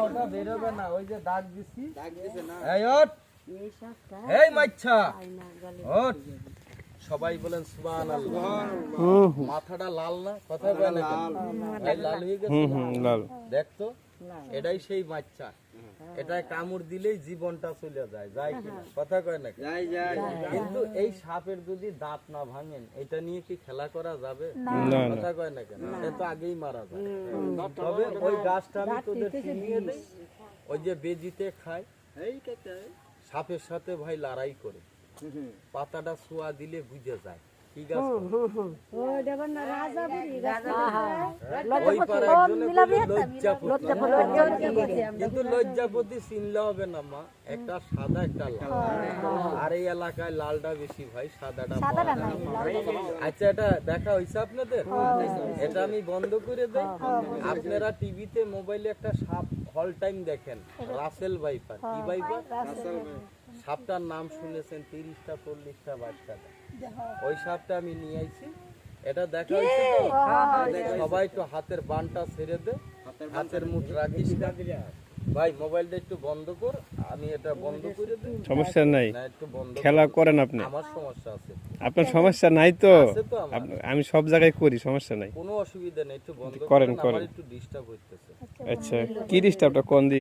ওটা বেরোবে না, ওই যে দাগ দিছি। এই ওঠ, এই মাইচ্ছা ওঠ। সবাই বলেন সুবহানাল্লাহ। মাথাটা লাল না, কথা বলে না, লাল হয়ে গেছে। লাল দেখতো, এটাই সেই বাচ্চা। এটা কামড় দিলেই জীবনটা চলে যায়, যায় কিনা, কথা কয় না? কিন্তু এই সাপের যদি দাঁত না ভাঙেন, এটা নিয়ে কি খেলা করা যাবে? কথা কয় না কেন? এটা তো আগেই মারা যায়। তবে ওই গাছটা আমি তোদের চিনিয়ে দেই, ওই যে বেজিতে খায়, সাপের সাথে ভাই লড়াই করে, পাতাটা ছোঁয়া দিলে বুঝে যায় কি গাছ। কিন্তু লজ্জাপতি চিনলে হবে না মা, একটা সাদা একটা লাল। আর এই এলাকায় লালটা বেশি ভাই, সাদাটা। আচ্ছা, এটা দেখা হয়েছে আপনাদের? এটা আমি বন্ধ করে দেই। আপনারা টিভিতে মোবাইলে একটা সাপ হল টাইম দেখেন, রাসেল ভাইপার। কি ভাইপার? সাপটার নাম শুনেছেন? 30টা 40টা বাচ্চা। ওই সাপটা আমি নিয়ে আইছি, এটা দেখা হয়েছে তো? সবাই তো হাতের বানটা ছেড়ে দে, হাতের মুঠ রাখিস না ভাই। মোবাইলটা একটু বন্ধ কর, আমি এটা বন্ধ করে দিই। সমস্যা নাই, একটু বন্ধ খেলা করেন আপনি। আমার সমস্যা আছে, আপনার সমস্যা নাই তো? আছে তো আমার। আমি সব জায়গায় করি, সমস্যা নাই, কোনো অসুবিধা নেই, একটু বন্ধ করেন করেন, আমার একটু ডিস্টার্ব হইতেছে। আচ্ছা, কি ডিস্টার্বটা কোন দিকে?